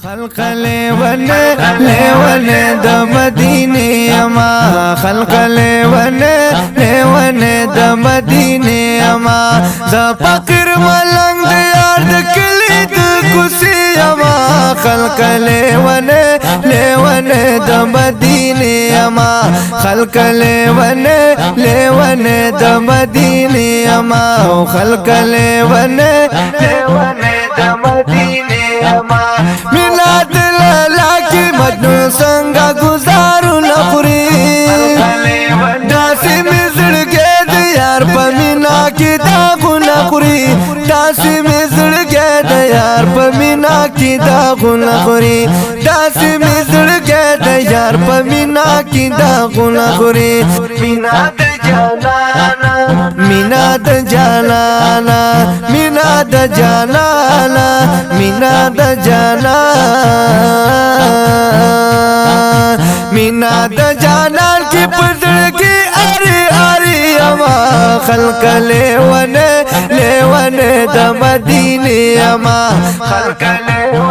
خلق لیون د مدینه اما خلق لیون د مدینه اما ز فقر ملنګ د یار د کلی د کوسی اما خلق لیون د مدینه اما خلق لیون د مدینه اما خلق لیون د مدینه اما میلاد لالا کی مجنون څنګه گزارو نخوري داسې می زړګې د یار په مینا کې داغونه خوري داسې می زړګې د یار په مینا کې داغونه خوري داسې می زړګې د یار په مینا کې داغونه خوري مینا د جانانا مینا د جانانا مینا د جانانا مینا د جانان مینا د جانان کی پزړ کی اری اری اما خلق لیون د مدینه اما خلق لیون